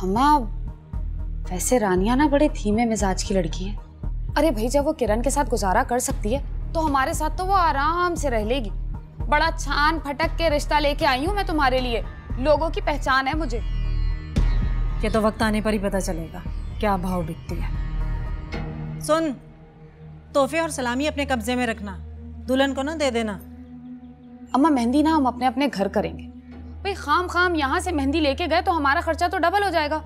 अम्मा वैसे रानिया ना बड़े धीमे मिजाज की लड़की है। अरे भाई जब वो किरण के साथ गुजारा कर सकती है तो हमारे साथ तो वो आराम से रह लेगी। बड़ा छान फटक के रिश्ता लेके आई हूँ मैं तुम्हारे लिए, लोगों की पहचान है मुझे। ये तो वक्त आने पर ही पता चलेगा क्या भाव बिकती है। सुन, तोहफे और सलामी अपने कब्जे में रखना, दुल्हन को ना दे देना। अम्मा मेहंदी ना हम अपने अपने घर करेंगे। भाई खाम खाम यहाँ से मेहंदी लेके गए तो हमारा खर्चा तो डबल हो जाएगा।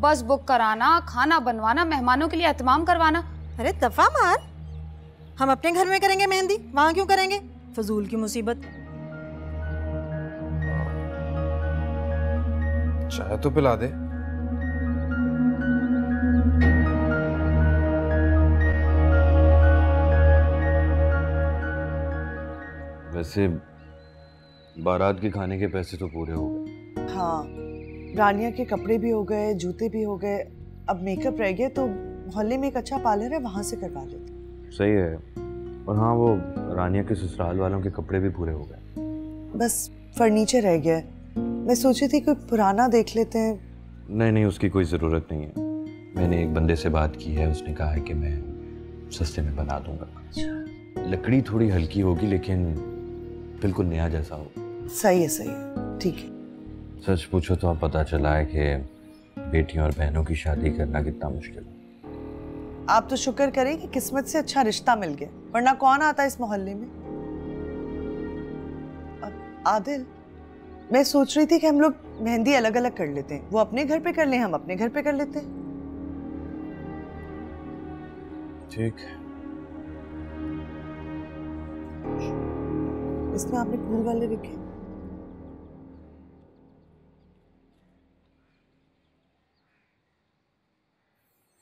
बस बुक कराना, खाना बनवाना, मेहमानों के लिए एहतमाम करवाना। अरे दफा मार, हम अपने घर में करेंगे मेहंदी, वहां क्यों करेंगे? फजूल की मुसीबत। चाय तो पिला दे। वैसे बारात के खाने के पैसे तो पूरे हो गए। हाँ, रानिया के कपड़े भी हो गए, जूते भी हो गए, अब मेकअप रह गया तो मोहल्ले में एक अच्छा पार्लर है वहां से करवा लेते। सही है। और हाँ, वो रानिया के ससुराल वालों के कपड़े भी पूरे हो गए। बस फर्नीचर रह गया है। मैं सोची थी कोई पुराना देख लेते हैं। नहीं नहीं, उसकी कोई ज़रूरत नहीं है। मैंने एक बंदे से बात की है, उसने कहा है कि मैं सस्ते में बना दूंगा। लकड़ी थोड़ी हल्की होगी लेकिन बिल्कुल नया जैसा हो। सही है, ठीक है। सच पूछो तो अब पता चला है कि बेटियों और बहनों की शादी करना कितना मुश्किल है। आप तो शुक्र करें कि किस्मत से अच्छा रिश्ता मिल गया, वरना कौन आता इस मोहल्ले में। अब आदिल, मैं सोच रही थी कि हम लोग मेहंदी अलग अलग कर लेते हैं। वो अपने घर पे कर लें, हम अपने घर पे कर लेते हैं। ठीक है। इसमें आपने फूल वाले रखे।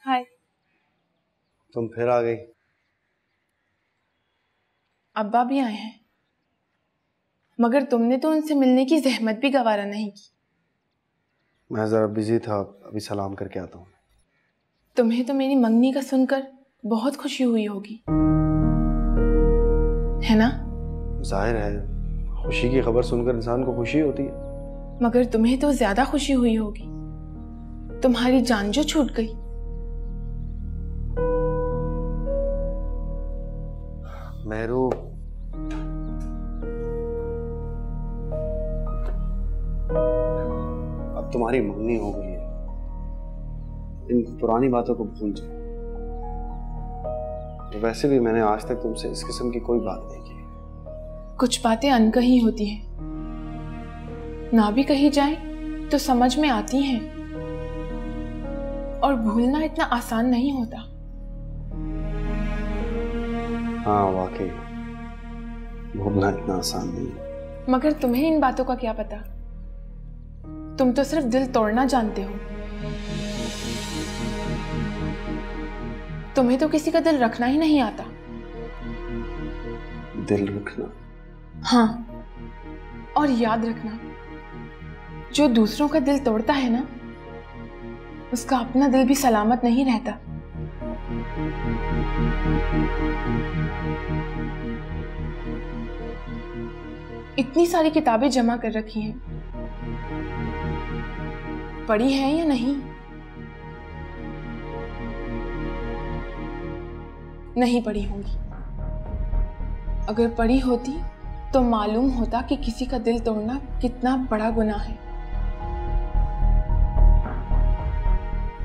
हाय। तुम फिर आ गई। अब्बा भी आए हैं, मगर तुमने तो उनसे मिलने की जहमत भी गवारा नहीं की। मैं जरा बिजी था, अभी सलाम करके आता हूँ। तुम्हें तो मेरी मंगनी का सुनकर बहुत खुशी हुई होगी, है ना? जाहिर है, खुशी की खबर सुनकर इंसान को खुशी होती है। मगर तुम्हें तो ज्यादा खुशी हुई होगी, तुम्हारी जान जो छूट गई। मेहरू, अब तुम्हारी मंगनी हो गई है, इन पुरानी बातों को भूल जाओ। वैसे भी मैंने आज तक तुमसे इस किस्म की कोई बात नहीं की। कुछ बातें अनकही होती हैं, ना भी कही जाए तो समझ में आती हैं, और भूलना इतना आसान नहीं होता। हाँ वाकई, भूलना इतना आसान नहीं है। मगर तुम्हें इन बातों का क्या पता? तुम तो सिर्फ दिल तोड़ना जानते हो। तुम्हें तो किसी का दिल रखना ही नहीं आता। दिल रखना? हाँ, और याद रखना, जो दूसरों का दिल तोड़ता है ना, उसका अपना दिल भी सलामत नहीं रहता। इतनी सारी किताबें जमा कर रखी हैं, पढ़ी हैं या नहीं? नहीं पढ़ी होंगी। अगर पढ़ी होती तो मालूम होता कि किसी का दिल तोड़ना कितना बड़ा गुनाह है।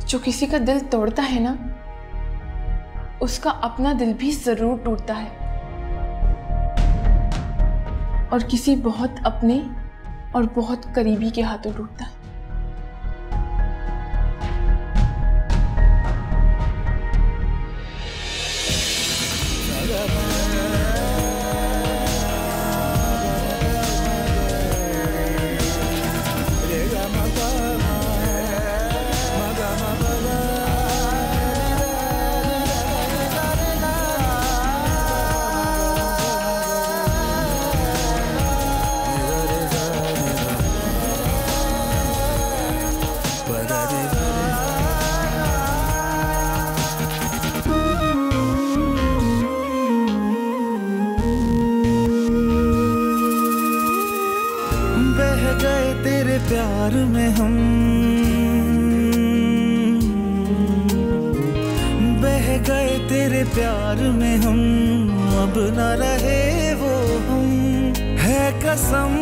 जो किसी का दिल तोड़ता है ना, उसका अपना दिल भी जरूर टूटता है, और किसी बहुत अपने और बहुत करीबी के हाथों टूटता है। प्यार में हम प्यार में हम अब न रहे वो हम, है कसम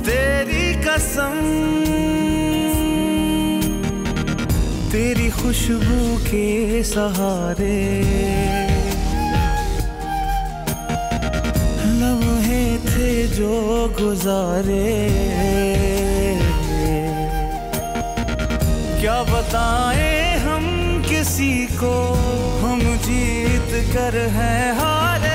तेरी कसम, तेरी खुशबू के सहारे लम्हे थे जो गुजारे, क्या बताएं हम किसी को, हम जीत कर हैं हारे।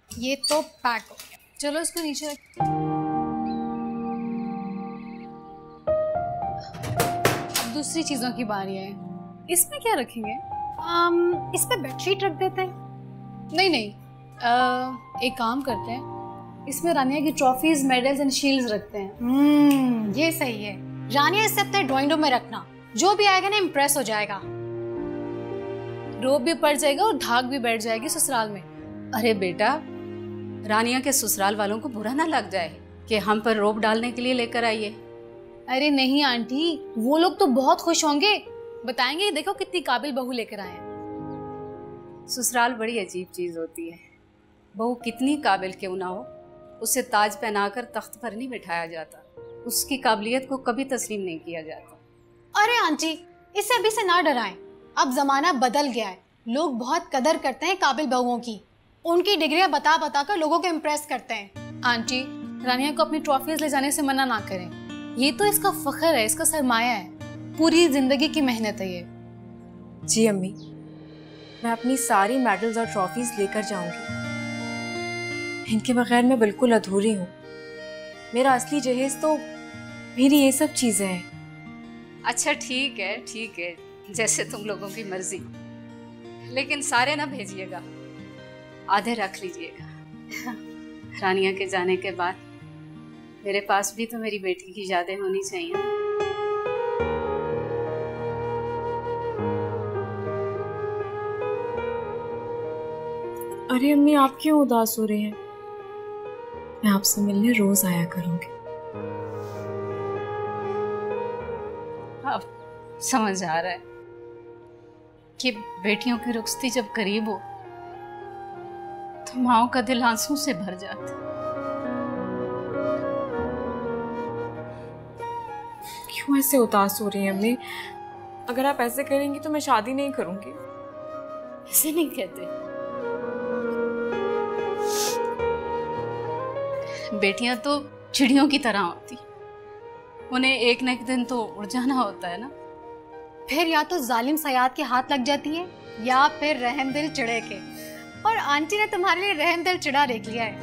ये तो पैक हो गया, चलो इसको नीचे रख। अब दूसरी चीजों की बारी है। इसमें क्या रखेंगे? इस पे बेडशीट रख देते हैं। नहीं नहीं, एक काम करते हैं, इसमें रानिया की ट्रॉफीज, मेडल्स एंड शील्ड्स रखते हैं। ये सही है। रानिया इसे अपने ड्राइंग रूम में रखना, जो भी आएगा ना इम्प्रेस हो जाएगा। रोब भी पड़ जाएगा और धाक भी बैठ जाएगी ससुराल में। अरे बेटा, रानिया के ससुराल वालों को बुरा ना लग जाए कि हम पर रोब डालने के लिए लेकर आइए। अरे नहीं आंटी, वो लोग तो बहुत खुश होंगे, बताएंगे देखो कितनी काबिल बहू लेकर आए हैं। ससुराल बड़ी अजीब चीज होती है। बहू कितनी काबिल क्यों ना हो, उसे ताज पहनाकर तख्त पर नहीं बिठाया जाता, उसकी काबिलियत को कभी तस्लीम नहीं किया जाता। अरे आंटी, इसे अभी से ना डराएं, अब जमाना बदल गया है। लोग बहुत कदर करते हैं काबिल बहुओं की, उनकी डिग्रियां बता बता कर लोगों को इम्प्रेस करते हैं। आंटी, रानिया को अपनी ट्रॉफीज ले जाने से मना ना करें, ये तो इसका फख्र है, इसका सरमाया है, पूरी जिंदगी की मेहनत है ये। जी अम्मी, मैं अपनी सारी मेडल्स और ट्रॉफीज लेकर जाऊंगी। इनके बगैर मैं बिल्कुल अधूरी हूँ। मेरा असली जहेज तो मेरी ये सब चीजें हैं। अच्छा ठीक है, जैसे तुम लोगों की मर्जी, लेकिन सारे ना भेजिएगा, आधे रख लीजिएगा। रानिया के जाने के बाद मेरे पास भी तो मेरी बेटी की यादें होनी चाहिए। अरे अम्मी, आप क्यों उदास हो रहे हैं? मैं आपसे मिलने रोज आया करूंगी। अब समझ आ रहा है कि बेटियों की रुखसती जब करीब हो तो माओ का दिल आंसू से भर जाता। क्यों ऐसे उदास हो रही हैं अम्मी? अगर आप ऐसे करेंगी तो मैं शादी नहीं करूंगी। ऐसे नहीं कहते, बेटियां तो चिड़ियों की तरह होती, उन्हें एक न एक दिन तो उड़ जाना होता है ना। फिर या तो जालिम सयाद के हाथ लग जाती है या फिर रहम दिल चिड़े के, और आंटी ने तुम्हारे लिए रहम दिल चिड़ा देख लिया है।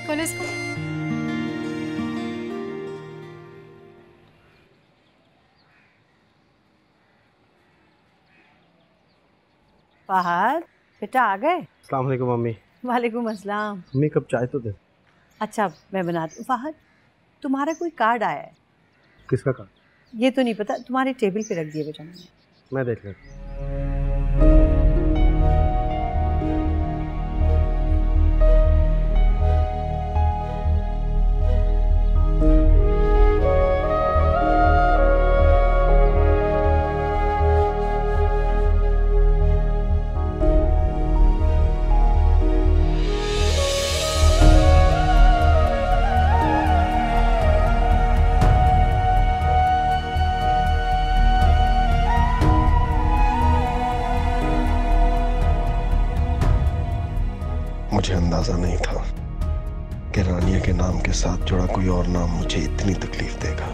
खोलो इसको। फहद, बेटा आ गए? अस्सलाम वालेकुम मम्मी। वालेकुम अस्सलाम। मम्मी कब चाय तो दे। अच्छा मैं बनाती हूँ। फहद, तुम्हारा कोई कार्ड आया है? किसका कार्ड? ये तो नहीं पता, तुम्हारे टेबल पे रख दिया बेटा मैंने। मैं देख लेता। मुझे अंदाजा नहीं था कि रानिया के नाम के साथ जुड़ा कोई और नाम मुझे इतनी तकलीफ देगा।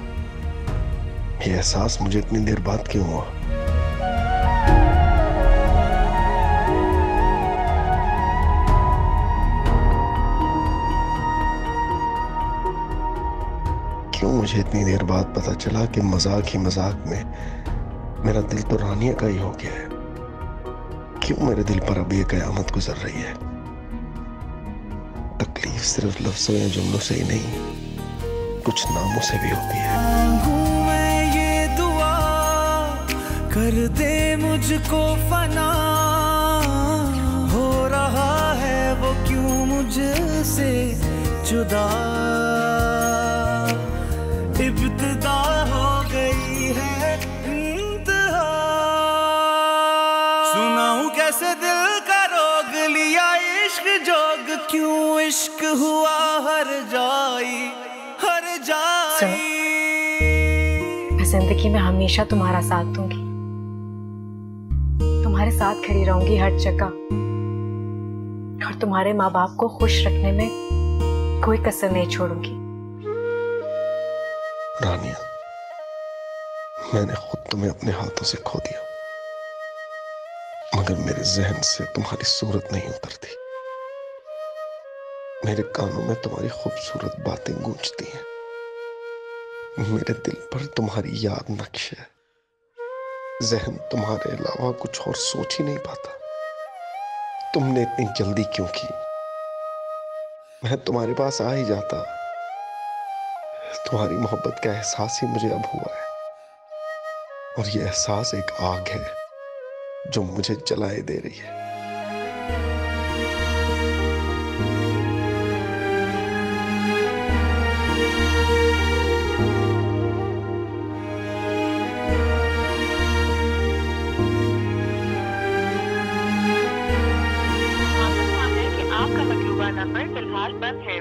ये एहसास मुझे इतनी देर बाद क्यों हुआ? क्यों मुझे इतनी देर बाद पता चला कि मजाक ही मजाक में मेरा दिल तो रानिया का ही हो गया है? क्यों मेरे दिल पर अब ये कयामत गुजर रही है? तकलीफ सिर्फ लफ्जों या जुमलों से ही नहीं, कुछ नामों से भी होती है। मैं ये दुआ कर दे मुझको फना, हो रहा है वो क्यों मुझसे जुदा, इब्तिदा हो गई है इंतहा। सुनाऊं कैसे दिल का रोग लिया इश्क जोग, क्यों इश्क हुआ हर जाई हर जाई। मैं जिंदगी में हमेशा तुम्हारा साथ दूंगी, तुम्हारे साथ खड़ी रहूंगी हर जगह, और तुम्हारे माँ बाप को खुश रखने में कोई कसर नहीं छोड़ूंगी। रानिया, मैंने खुद तुम्हें अपने हाथों से खो दिया, मगर मेरे जहन से तुम्हारी सूरत नहीं उतरती। मेरे कानों में तुम्हारी खूबसूरत बातें गूंजती हैं, मेरे दिल पर तुम्हारी याद नक्श है, जहन तुम्हारे अलावा कुछ और सोच ही नहीं पाता। तुमने इतनी जल्दी क्यों की? मैं तुम्हारे पास आ ही जाता। तुम्हारी मोहब्बत का एहसास ही मुझे अब हुआ है, और ये एहसास एक आग है जो मुझे जलाए दे रही है। आपका मतलूबा नंबर फिलहाल बंद है।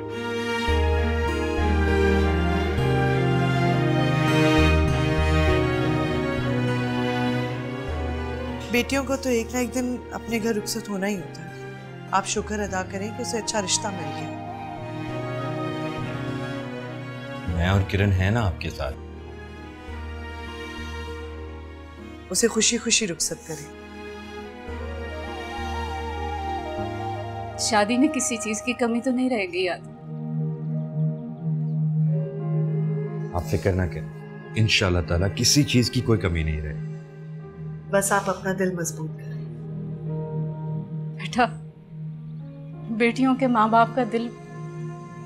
बेटियों को तो एक ना एक दिन अपने घर रुखसत होना ही होता है। आप शुक्र अदा करें कि उसे अच्छा रिश्ता मिल गया। मैं और किरण है ना आपके साथ। उसे खुशी खुशी रुखसत करें। शादी में किसी चीज की कमी तो नहीं रहेगी याद। आप फिक्र ना करें, इंशाल्लाह ताला किसी चीज की कोई कमी नहीं रहेगी। बस आप अपना दिल मजबूत करें। बेटा, बेटियों के माँ बाप का दिल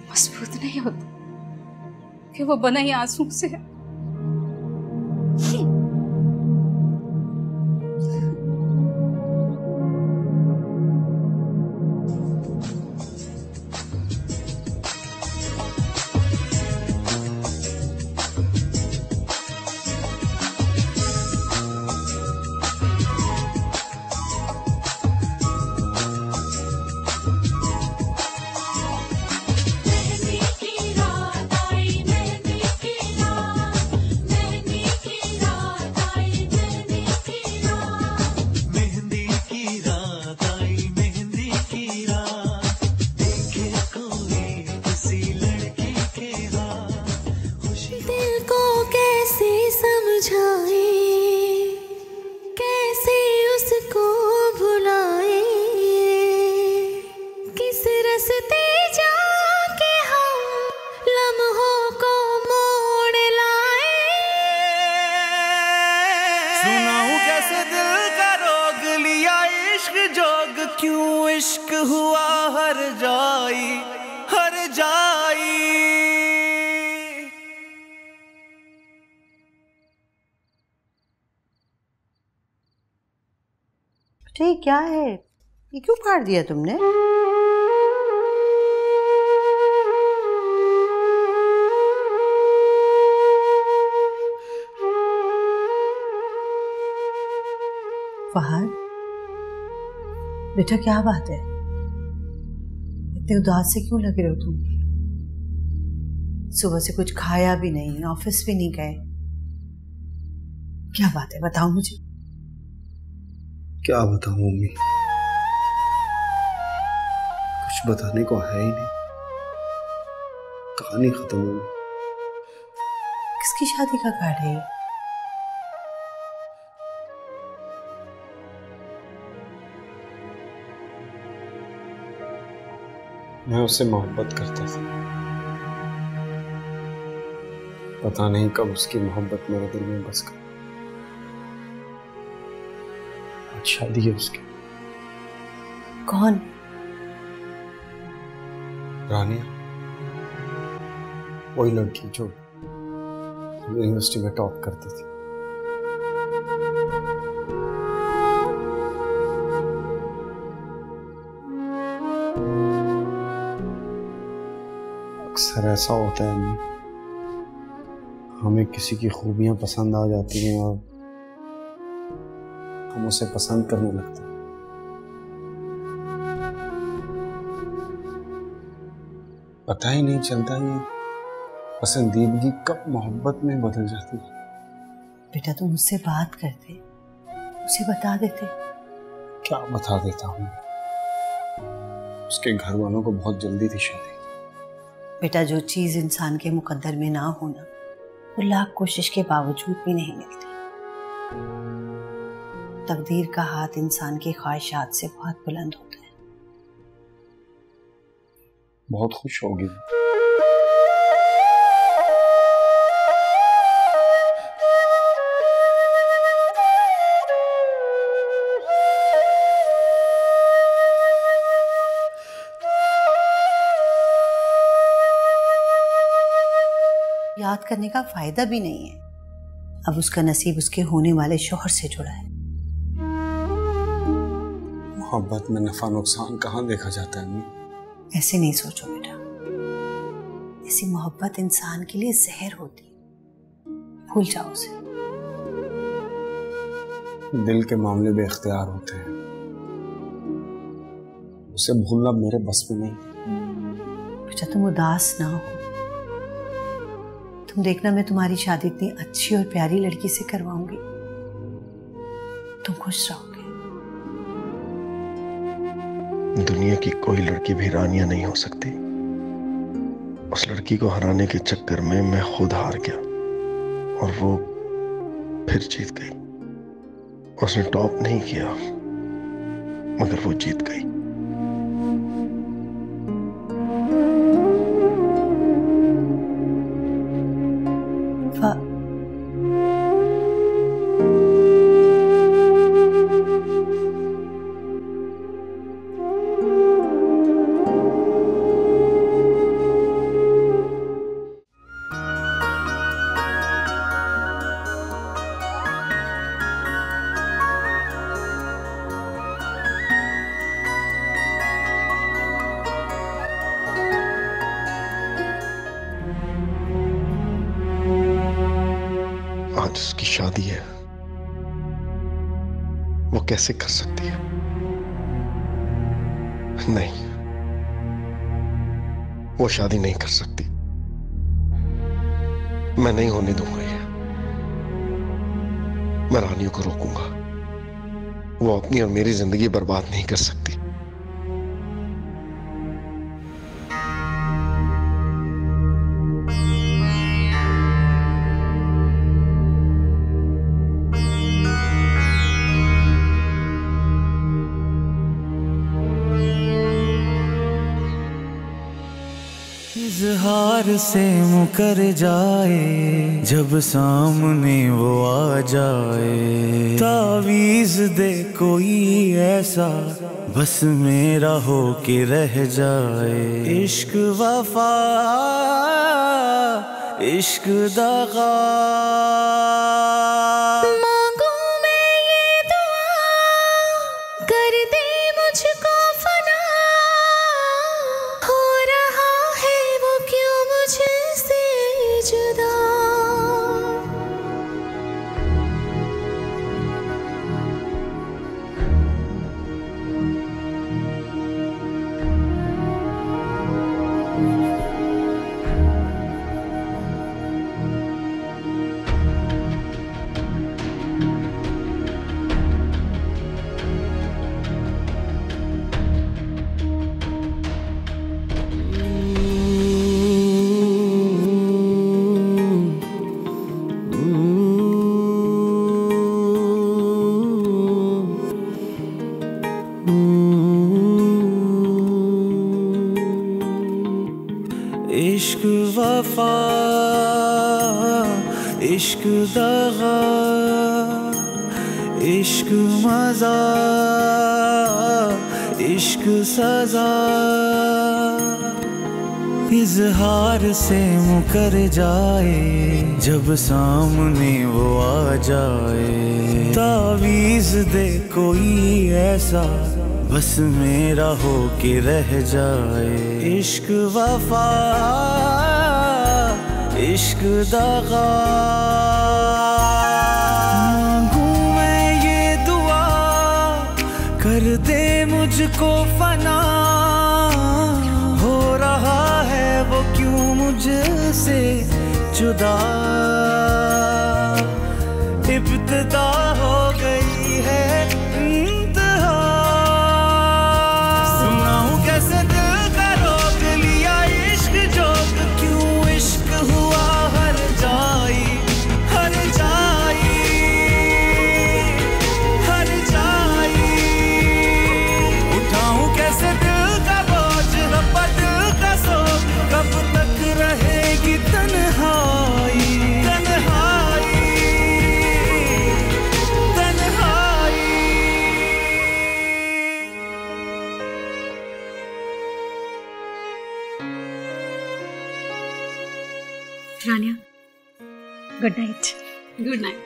मजबूत नहीं होता कि वो बना ही आंसू से। सुनाऊं कैसे दिल का रोग लिया इश्क जोग, क्यों इश्क हुआ हर जाई हर जाई। ठीक क्या है, ये क्यों फाड़ दिया तुमने? फहद, बेटा क्या बात है? इतने उदास से क्यों लग रहे हो तुम? सुबह से कुछ खाया भी नहीं, ऑफिस भी नहीं गए, क्या बात है बताओ मुझे। क्या बताऊं मम्मी, कुछ बताने को है ही नहीं, कहानी खत्म हो गई। किसकी शादी का कार्ड है ये? मैं उससे मोहब्बत करता था, पता नहीं कब उसकी मोहब्बत मेरे दिल में बस गई। आज शादी है उसकी। कौन? रानिया, वही लड़की जो यूनिवर्सिटी में टॉप करती थी। अक्सर ऐसा होता है हमें किसी की खूबियां पसंद आ जाती हैं और हम उसे पसंद करने लगते हैं। पता ही नहीं चलता ये पसंदीदगी कब मोहब्बत में बदल जाती है। बेटा तुम उससे बात करते, उसे बता देते। क्या बता देता हूँ, उसके घर वालों को बहुत जल्दी थी शादी। बेटा जो चीज इंसान के मुकद्दर में ना होना वो लाख कोशिश के बावजूद भी नहीं मिलती। तकदीर का हाथ इंसान की ख्वाहिशात से बहुत बुलंद होता है। बहुत खुश होगी। याद करने का फायदा भी नहीं है, अब उसका नसीब उसके होने वाले शौहर से जुड़ा है। मोहब्बत में नफा नुकसान कहाँ देखा जाता है? ऐसे नहीं सोचो बेटा, ऐसी मोहब्बत इंसान के लिए जहर होती, भूल जाओ उसे। दिल के मामले बेख्तियार होते हैं, उसे भूलना मेरे बस में नहीं। बेटा तुम उदास ना हो, तुम देखना मैं तुम्हारी शादी इतनी अच्छी और प्यारी लड़की से करवाऊंगी, तुम खुश रहोगे। दुनिया की कोई लड़की भी रानिया नहीं हो सकती। उस लड़की को हराने के चक्कर में मैं खुद हार गया और वो फिर जीत गई। उसने टॉप नहीं किया मगर वो जीत गई। आज उसकी शादी है, वो कैसे कर सकती है? नहीं, वो शादी नहीं कर सकती। मैं नहीं होने दूंगा ये। मैं रानियों को रोकूंगा, वो अपनी और मेरी जिंदगी बर्बाद नहीं कर सकती। इजहार से मुकर जाए जब सामने वो आ जाए, तावीज दे कोई ऐसा बस मेरा हो के रह जाए। इश्क वफा इश्क दगा इश्क वफा इश्क दगा इश्क मजा इश्क सजा इजहार से मुकर जाए जब सामने वो आ जाए। तावीज दे कोई ऐसा बस मेरा हो के रह जाए। इश्क वफा इश्क दगा मांगूं मैं ये दुआ कर दे मुझको फना। हो रहा है वो क्यों मुझसे जुदा। इब्तिदा हो गई है इंतहा। सुनाऊं कैसे दिल का रोक लिया इश्क जोग। क्यों इश्क हुआ हर जाई हर जाई हर जाई। उठाऊं कैसे दिल का बोझ रब्बा दिल का सोच। कब तक रहेगी तन्हाई तन्हाई तन्हाई। रानिया गुड नाइट। Good night.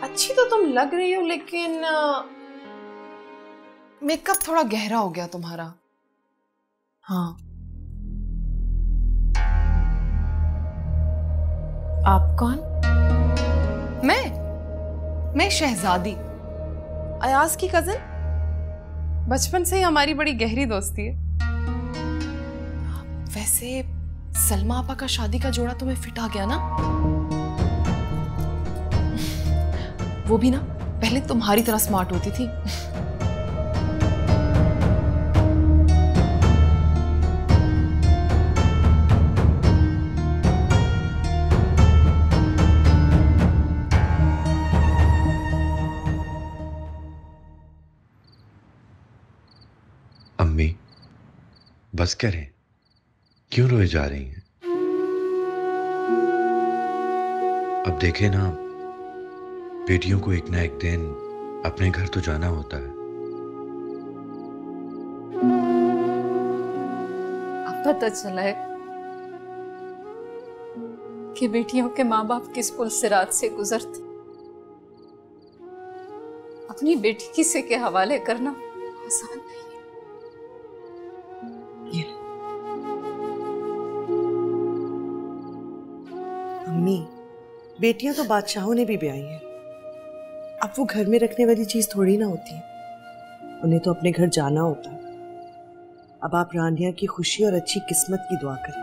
अच्छी तो तुम लग रही हो, लेकिन मेकअप थोड़ा गहरा हो गया तुम्हारा। हाँ, आप कौन? मैं शहजादी, अयाज की कजिन। बचपन से ही हमारी बड़ी गहरी दोस्ती है। वैसे सलमा आपा का शादी का जोड़ा तुम्हें फिट आ गया ना? वो भी ना पहले तुम्हारी तरह स्मार्ट होती थी। अम्मी बस करें, क्यों रोए जा रही हैं? अब देखें ना, बेटियों को एक ना एक दिन अपने घर तो जाना होता है। अब पता चला है कि बेटियों के माँ बाप किस पुलसिरात से गुजरते। अपनी बेटी किसी के हवाले करना आसान नहीं है। अम्मी, बेटियां तो बादशाहों ने भी ब्याही हैं। अब वो घर में रखने वाली चीज थोड़ी ना होती है। उन्हें तो अपने घर जाना होता है। अब आप रानिया की खुशी और अच्छी किस्मत की दुआ करें।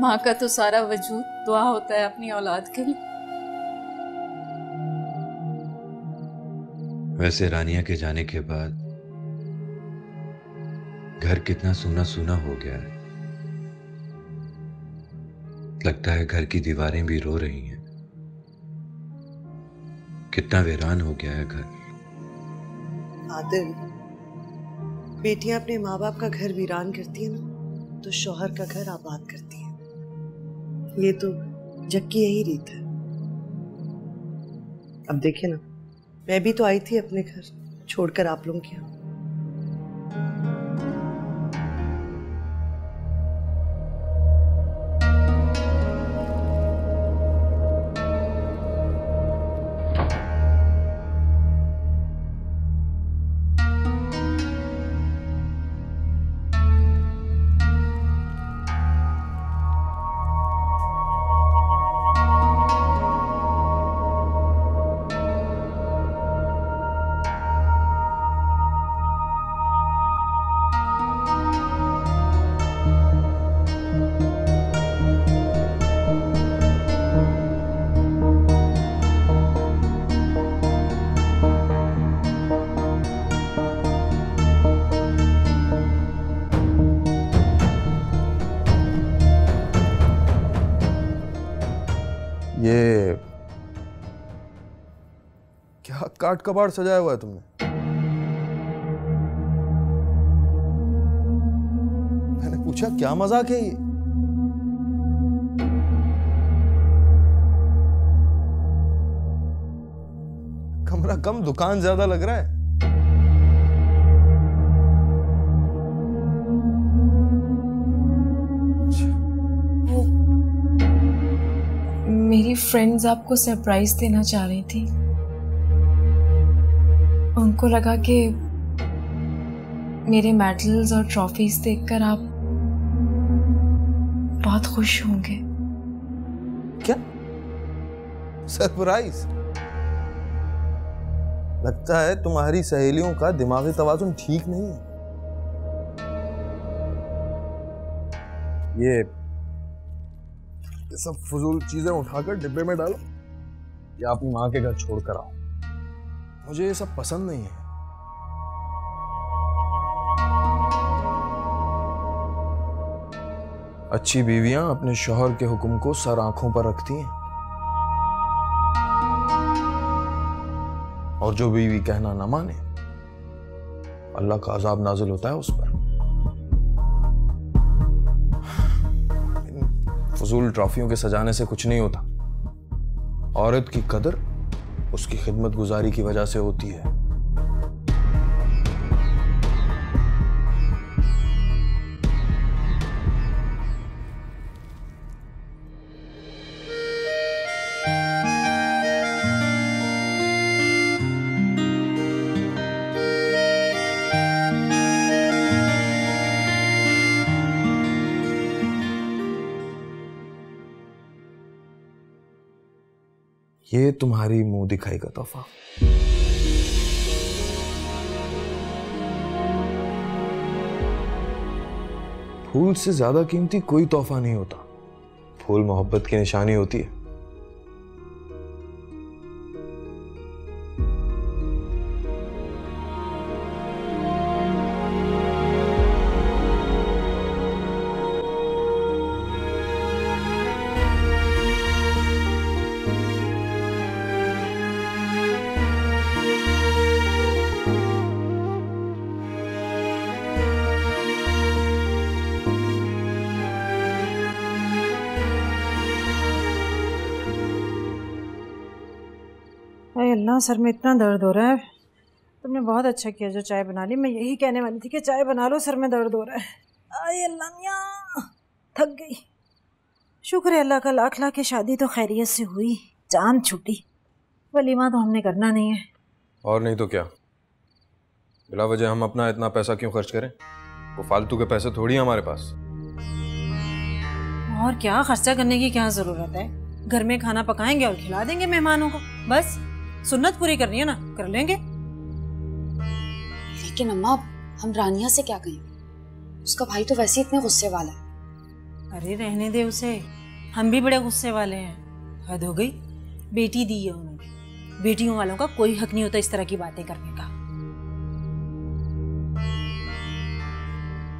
माँ का तो सारा वजूद दुआ होता है अपनी औलाद के लिए। वैसे रानिया के जाने के बाद घर कितना सूना सूना हो गया है। लगता है घर की दीवारें भी रो रही हैं। कितना वीरान हो गया है घर। आदिल, बेटियां अपने माँ बाप का घर वीरान करती है ना, तो शौहर का घर आबाद करती है। ये तो जग की यही रीत है। अब देखिए ना, मैं भी तो आई थी अपने घर छोड़कर आप लोगों के यहाँ। काट कबाड़ सजाया हुआ है तुमने? मैंने पूछा क्या मजाक है ये? कमरा कम दुकान ज्यादा लग रहा है। मेरी फ्रेंड्स आपको सरप्राइज देना चाह रही थी। उनको लगा कि मेरे मेडल्स और ट्रॉफीज देखकर आप बहुत खुश होंगे। क्या सरप्राइज? लगता है तुम्हारी सहेलियों का दिमागी तवाज़ुन ठीक नहीं है। ये सब फजूल चीजें उठाकर डिब्बे में डालो या अपनी माँ के घर छोड़ कर आओ। मुझे ये सब पसंद नहीं है। अच्छी बीवियां अपने शौहर के हुक्म को सर आंखों पर रखती हैं, और जो बीवी कहना ना माने अल्लाह का अजाब नाजिल होता है उस पर। फजूल ट्रॉफियों के सजाने से कुछ नहीं होता। औरत की कदर उसकी खिदमत गुजारी की वजह से होती है। ये तुम्हारी मुंह दिखाई का तोहफा। फूल से ज्यादा कीमती कोई तोहफा नहीं होता। फूल मोहब्बत की निशानी होती है। अल्लाह, सर में इतना दर्द हो रहा है। तुमने बहुत अच्छा किया जो चाय बना ली। मैं यही कहने वाली थी कि चाय बना लो, सर में दर्द हो रहा है। आय अल्लाह मियां, थक गई। शुक्र है अल्लाह का, लाख लाख की शादी तो खैरियत से हुई, जान छूटी। वलीमा तो हमने करना नहीं है। और नहीं तो क्या, बिला वजह हम अपना इतना पैसा क्यों खर्च करें? वो फालतू के पैसे थोड़ी हैं हमारे पास। और क्या खर्चा करने की क्या जरूरत है? घर में खाना पकाएंगे और खिला देंगे मेहमानों को, बस। सुन्नत पूरी करनी है ना, कर लेंगे। लेकिन अम्मा, हम रानिया से क्या कहें? उसका भाई तो वैसे इतने गुस्से वाला है। अरे रहने दे उसे, हम भी बड़े गुस्से वाले हैं। हद हो गई, बेटी दी है उन्होंने। बेटियों वालों का कोई हक नहीं होता इस तरह की बातें करने का।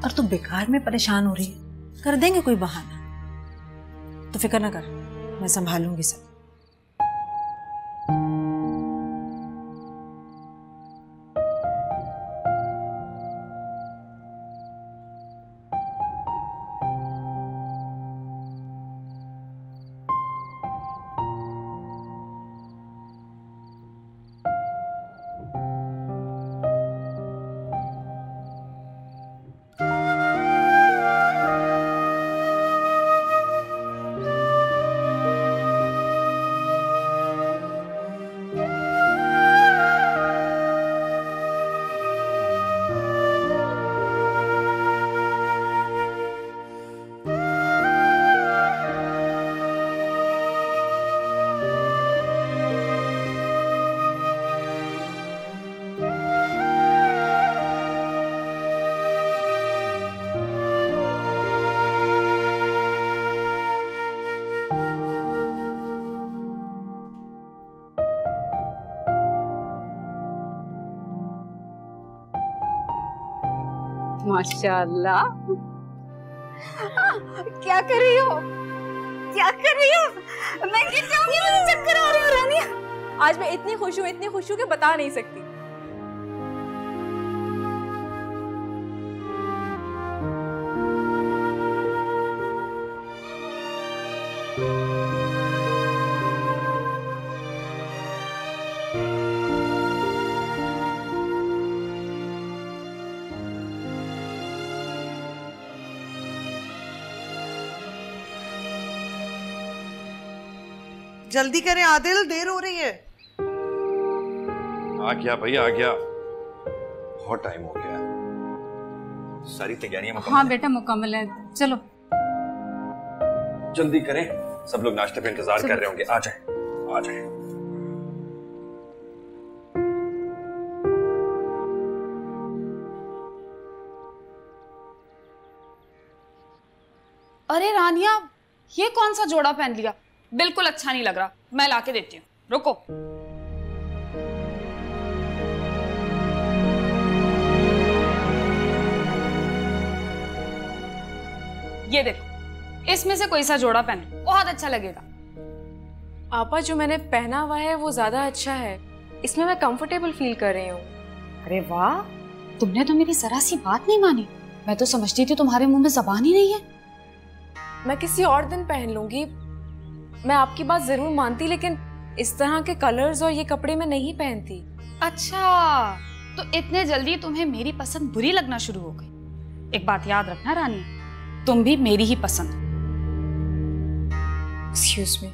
और तू बेकार में परेशान हो रही है, कर देंगे कोई बहाना। तो फिक्र ना कर, मैं संभालूंगी सब। माशाल्लाह। क्या कर रही हो? क्या कर रही हो? मैं गिर जाऊंगी, मुझे चक्कर आ रही हो रानिया। आज मैं इतनी खुश हूँ कि बता नहीं सकती। जल्दी करें आदिल, देर हो रही है। आ गया भैया, आ गया। बहुत टाइम हो गया। सारी तैयारियां मुकम्मल? हाँ बेटा मुकम्मल है, चलो जल्दी करें, सब लोग नाश्ते पे इंतजार कर रहे होंगे। आ जाए, आ जाए। अरे रानिया, ये कौन सा जोड़ा पहन लिया? बिल्कुल अच्छा नहीं लग रहा, मैं लाके देती हूँ, रुको। ये देखो, इसमें से कोई सा जोड़ा पहन लो, बहुत अच्छा लगेगा। आपा, जो मैंने पहना हुआ है वो ज्यादा अच्छा है, इसमें मैं कंफर्टेबल फील कर रही हूँ। अरे वाह, तुमने तो मेरी जरा सी बात नहीं मानी। मैं तो समझती थी तुम्हारे मुंह में जबान ही नहीं है। मैं किसी और दिन पहन लूंगी, मैं आपकी बात जरूर मानती, लेकिन इस तरह के कलर्स और ये कपड़े मैं नहीं पहनती। अच्छा, तो इतने जल्दी तुम्हें मेरी पसंद बुरी लगना शुरू हो गई। एक बात याद रखना रानी, तुम भी मेरी ही पसंद। Excuse me.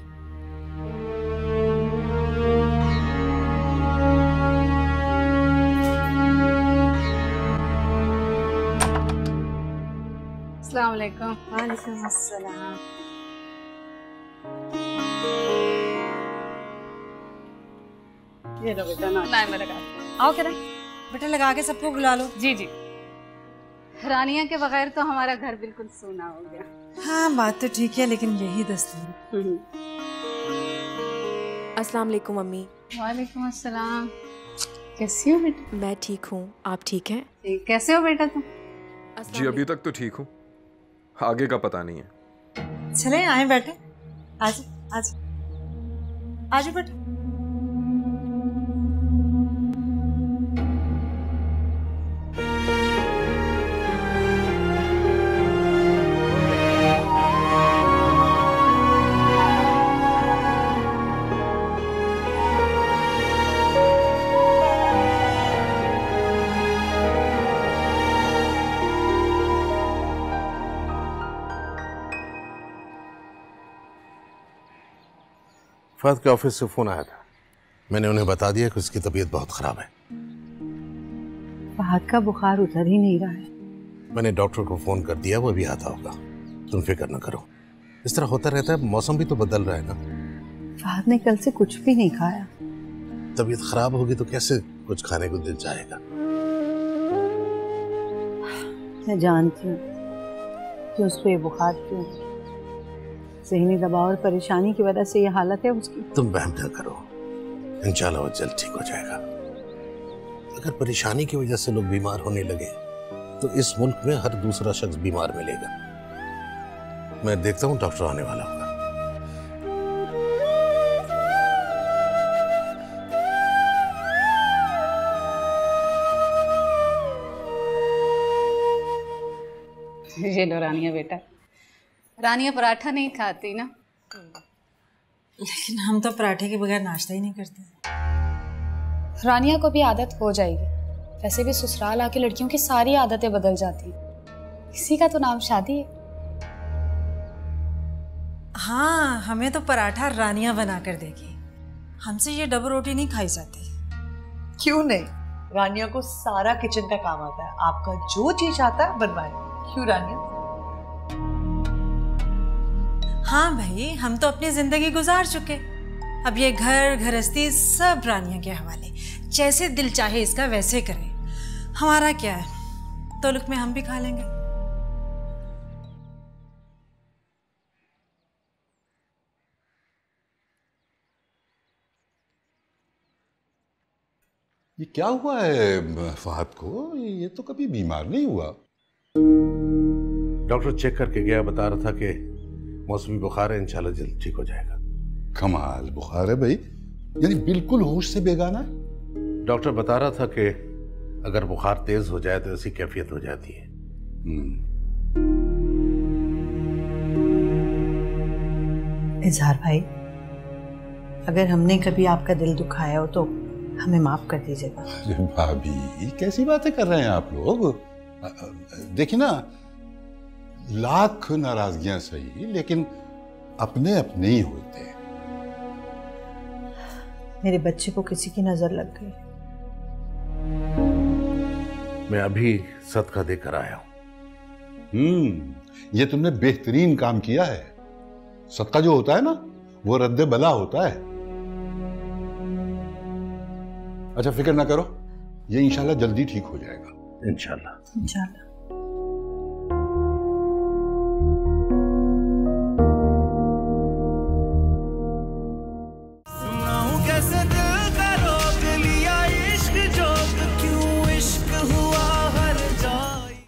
अस्सलाम वालेकुम। वालेकुम अस्सलाम। ये लो बेटा ना। नहीं मेरा आओ किरण, बेटा लगा के सबको बुला लो। जी जी। रानिया के बगैर तो हमारा घर बिल्कुल सूना हो गया। हाँ बात तो ठीक है, लेकिन यही दस्तूर। अस्सलाम वालेकुम अम्मी। वालेकुम अस्सलाम। कैसी हो बेटा? मैं ठीक हूँ, आप ठीक हैं? कैसे हो बेटा तुम? जी अभी तक तो ठीक हूँ, आगे का पता नहीं है। चले आए बैठे, आज आज आज बेटा। फहद के ऑफिस से फोन आया था, मैंने उन्हें बता दिया कि उसकी तबीयत बहुत खराब है। फहद का बुखार उतर ही नहीं रहा है। मैंने डॉक्टर को फोन कर दिया, वो भी आता होगा, तुम फिक्र न करो। इस तरह होता रहता है, मौसम भी तो बदल रहा है ना। फहद ने कल से कुछ भी नहीं खाया। तबीयत खराब होगी तो कैसे कुछ खाने को दिल चाहेगा। मैं जानती हूँ कि उसको ये बुखार क्यों, ज़हनी दबाव और परेशानी की वजह से ये हालत है उसकी। तुम वहम न करो, इंशाल्लाह वो जल्द ठीक हो जाएगा। अगर परेशानी की वजह से लोग बीमार होने लगे तो इस मुल्क में हर दूसरा शख्स बीमार मिलेगा। मैं देखता हूँ डॉक्टर आने वाला होगा। ये लो रानिया बेटा। रानिया पराठा नहीं खाती ना, लेकिन हम तो पराठे के बगैर नाश्ता ही नहीं करते। रानिया को भी आदत हो जाएगी। वैसे भी ससुराल आके लड़कियों की सारी आदतें बदल जाती हैं। इसी का तो नाम शादी है। हाँ, हमें तो पराठा रानिया बना कर देगी, हमसे ये डबल रोटी नहीं खाई जाती। क्यों नहीं, रानिया को सारा किचन का काम आता है। आपका जो चीज आता है बनवाए। क्यों रानिया? हाँ भाई, हम तो अपनी जिंदगी गुजार चुके, अब ये घर गृहस्थी सब रानिया के हवाले। जैसे दिल चाहे इसका वैसे करे, हमारा क्या है, तोलुक में हम भी खा लेंगे। ये क्या हुआ है फहद को? ये तो कभी बीमार नहीं हुआ। डॉक्टर चेक करके गया, बता रहा था कि मौसमी बुखार है, इंशाल्लाह जल्द ठीक हो जाएगा। कमाल बुखार है भाई, यानी बिल्कुल होश से बेगाना है। डॉक्टर बता रहा था कि अगर बुखार तेज हो जाए तो ऐसी कैफियत हो जाती है। इजहार भाई, अगर हमने कभी आपका दिल दुखाया हो तो हमें माफ कर दीजिएगा। अरे भाभी, कैसी बातें कर रहे हैं आप लोग? देखिए ना, लाख नाराजगियां सही, लेकिन अपने अपने ही होते हैं। मेरे बच्चे को किसी की नजर लग गई। मैं अभी सदका देकर आया हूं। ये तुमने बेहतरीन काम किया है। सदका जो होता है ना, वो रद्द बला होता है। अच्छा, फिक्र ना करो, ये इंशाल्लाह जल्दी ठीक हो जाएगा। इंशाल्लाह।